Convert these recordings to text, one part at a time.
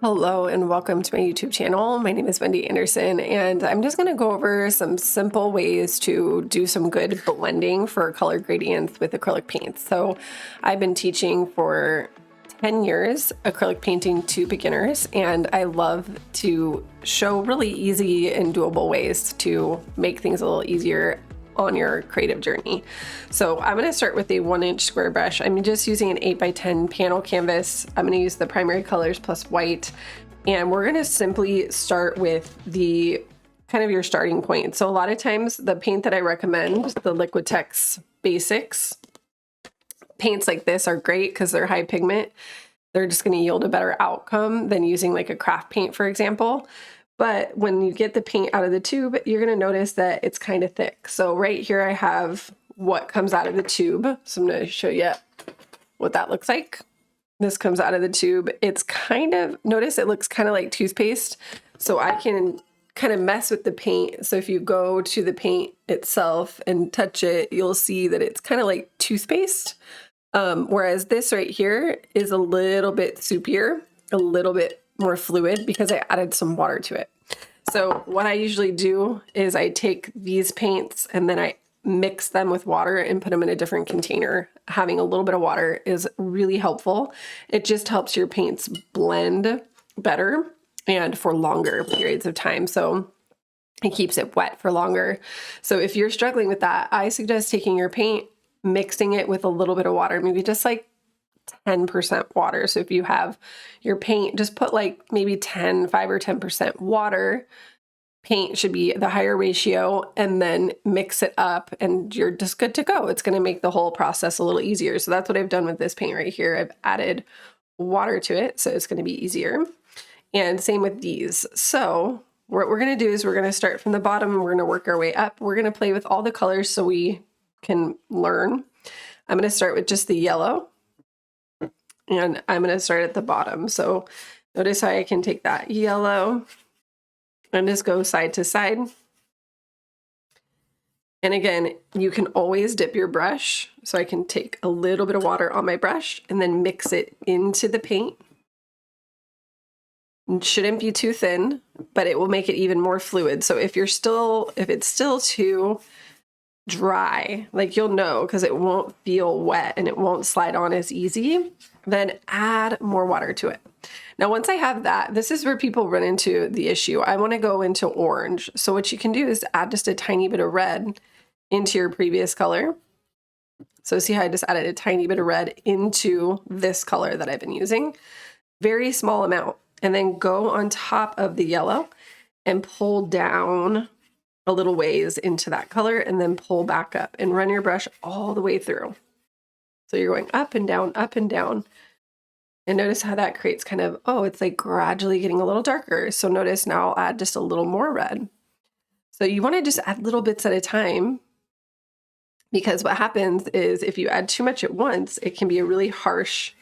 Hello and welcome to my YouTube channel. My name is Wendy Anderson and I'm just going to go over some simple ways to do some good blending for color gradients with acrylic paints. So I've been teaching for 10 years acrylic painting to beginners, and I love to show really easy and doable ways to make things a little easier on your creative journey. So I'm going to start with a 1-inch square brush. I'm just using an 8x10 panel canvas. I'm going to use the primary colors plus white, and we're going to simply start with the kind of your starting point. So a lot of times the paint that I recommend, the Liquitex Basics paints like this are great because they're high pigment. They're just going to yield a better outcome than using like a craft paint, for example. But when you get the paint out of the tube, you're going to notice that it's kind of thick. So right here I have what comes out of the tube. So I'm going to show you what that looks like. This comes out of the tube. It's kind of, notice it looks kind of like toothpaste. So I can kind of mess with the paint. So if you go to the paint itself and touch it, you'll see that it's kind of like toothpaste. Whereas this right here is a little bit soupier, a little bit more fluid because I added some water to it. So what I usually do is I take these paints and then I mix them with water and put them in a different container. Having a little bit of water is really helpful. It just helps your paints blend better and for longer periods of time. So it keeps it wet for longer. So if you're struggling with that, I suggest taking your paint, mixing it with a little bit of water, maybe just like 10% water. So if you have your paint, just put like maybe 5 or 10% water. Paint should be the higher ratio, and then mix it up and you're just good to go. It's going to make the whole process a little easier. So that's what I've done with this paint right here. I've added water to it, so it's going to be easier. And same with these. So what we're going to do is we're going to start from the bottom and we're going to work our way up. We're going to play with all the colors so we can learn. I'm going to start with just the yellow. And I'm going to start at the bottom. So notice how I can take that yellow and just go side to side. And again, you can always dip your brush. So I can take a little bit of water on my brush and then mix it into the paint. It shouldn't be too thin, but it will make it even more fluid. So if it's still too dry, like you'll know because it won't feel wet and it won't slide on as easy, then add more water to it. Now, once I have that, this is where people run into the issue. I want to go into orange. So what you can do is add just a tiny bit of red into your previous color. So see how I just added a tiny bit of red into this color that I've been using? Very small amount. And then go on top of the yellow and pull down a little ways into that color and then pull back up and run your brush all the way through. So you're going up and down, up and down. And notice how that creates kind of, it's like gradually getting a little darker. So notice now I'll add just a little more red. So you want to just add little bits at a time, because what happens is if you add too much at once, it can be a really harsh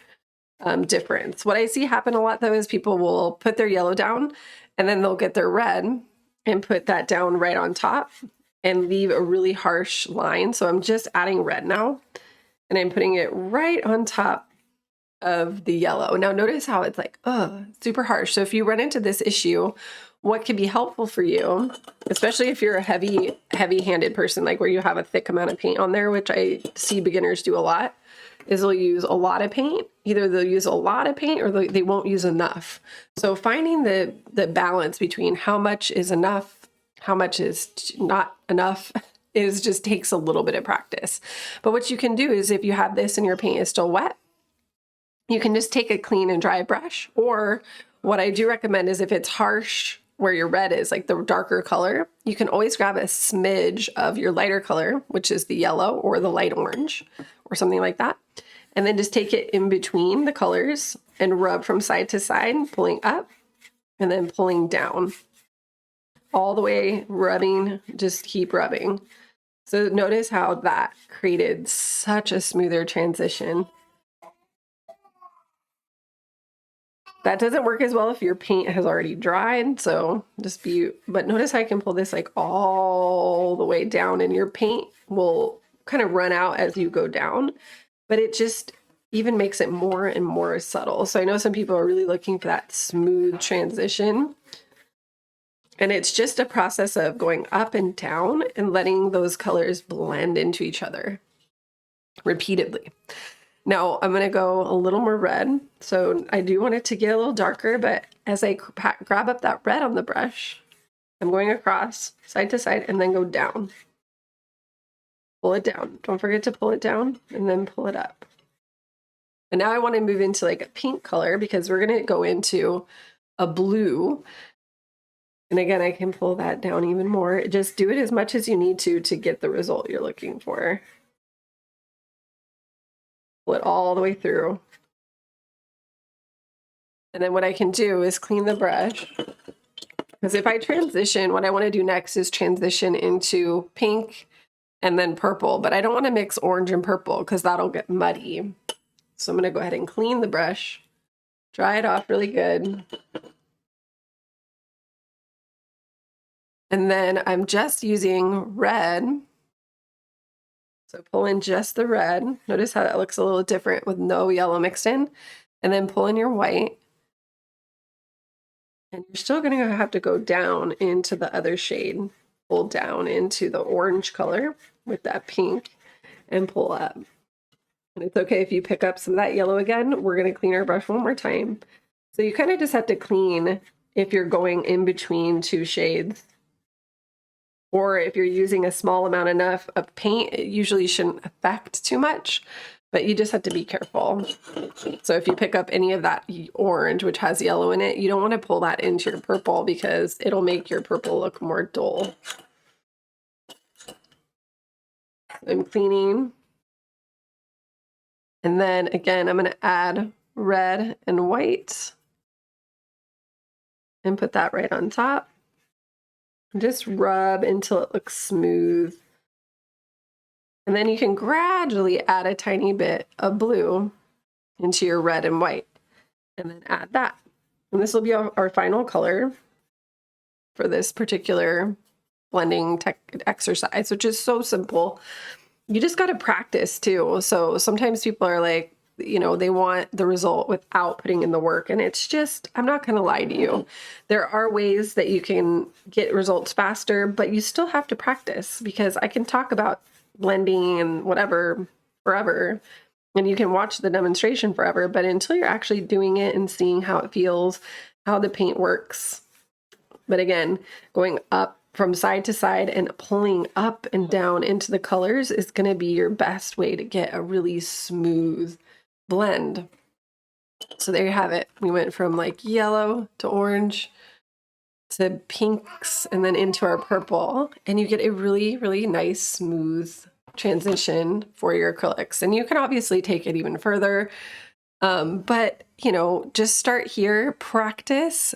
difference. What I see happen a lot though is people will put their yellow down and then they'll get their red and put that down right on top and leave a really harsh line. So I'm just adding red now and I'm putting it right on top of the yellow. Now notice how it's like, super harsh. So if you run into this issue, what can be helpful for you, especially if you're a heavy-handed person, like where you have a thick amount of paint on there, which I see beginners do a lot, is they'll use a lot of paint. Either they'll use a lot of paint or they won't use enough. So finding the balance between how much is enough, how much is not enough just takes a little bit of practice. But what you can do is if you have this and your paint is still wet, you can just take a clean and dry brush. Or what I do recommend is if it's harsh where your red is, like the darker color, you can always grab a smidge of your lighter color, which is the yellow or the light orange or something like that. And then just take it in between the colors and rub from side to side, pulling up and then pulling down. All the way rubbing, just keep rubbing. So notice how that created such a smoother transition. That doesn't work as well if your paint has already dried, so but notice how I can pull this like all the way down and your paint will kind of run out as you go down, but it just, even makes it more and more subtle. So I know some people are really looking for that smooth transition. And it's just a process of going up and down and letting those colors blend into each other repeatedly. Now I'm going to go a little more red. So I do want it to get a little darker, but as I grab up that red on the brush, I'm going across side to side and then go down. Pull it down. Don't forget to pull it down and then pull it up. And now I want to move into like a pink color because we're going to go into a blue. And again, I can pull that down even more. Just do it as much as you need to get the result you're looking for. Pull it all the way through. And then what I can do is clean the brush. Because if I transition, what I want to do next is transition into pink and then purple. But I don't want to mix orange and purple because that'll get muddy. So I'm going to go ahead and clean the brush. Dry it off really good. And then I'm just using red. So pull in just the red. Notice how that looks a little different with no yellow mixed in. And then pull in your white. And you're still going to have to go down into the other shade. Pull down into the orange color with that pink and pull up. And it's okay if you pick up some of that yellow again. We're going to clean our brush one more time. So you kind of just have to clean if you're going in between two shades. Or if you're using a small amount enough of paint, it usually shouldn't affect too much, but you just have to be careful. So if you pick up any of that orange, which has yellow in it, you don't want to pull that into your purple because it'll make your purple look more dull. I'm cleaning. And then again, I'm going to add red and white and put that right on top. Just rub until it looks smooth. And then you can gradually add a tiny bit of blue into your red and white. And then add that. And this will be our final color for this particular blending exercise, which is so simple. You just got to practice too. So sometimes people are like, you know, they want the result without putting in the work. And it's just, I'm not going to lie to you. There are ways that you can get results faster, but you still have to practice because I can talk about blending and whatever forever. And you can watch the demonstration forever, but until you're actually doing it and seeing how it feels, how the paint works. But again, going up from side to side and pulling up and down into the colors is going to be your best way to get a really smooth blend. So there you have it. We went from like yellow to orange to pinks and then into our purple, and you get a really, really nice smooth transition for your acrylics. And you can obviously take it even further. But you know, just start here, practice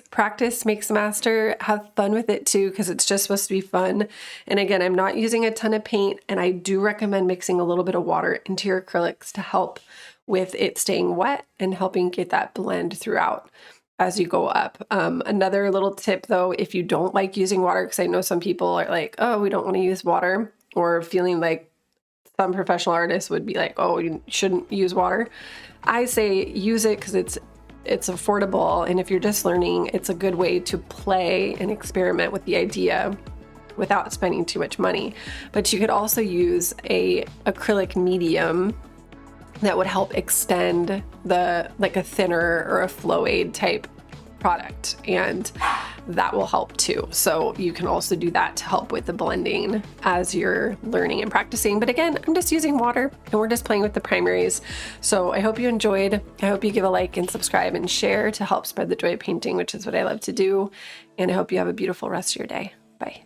makes master, have fun with it too, because it's just supposed to be fun. And again, I'm not using a ton of paint, and I do recommend mixing a little bit of water into your acrylics to help with it staying wet and helping get that blend throughout as you go up. Another little tip though, if you don't like using water, because I know some people are like, oh, we don't want to use water, or feeling like some professional artists would be like, oh, you shouldn't use water. I say use it because it's affordable, and if you're just learning, it's a good way to play and experiment with the idea without spending too much money. But you could also use a acrylic medium that would help extend like a thinner or a flow aid type product, and that will help too. So you can also do that to help with the blending as you're learning and practicing. But again, I'm just using water and we're just playing with the primaries. So I hope you enjoyed. I hope you give a like and subscribe and share to help spread the joy of painting, which is what I love to do. And I hope you have a beautiful rest of your day. Bye.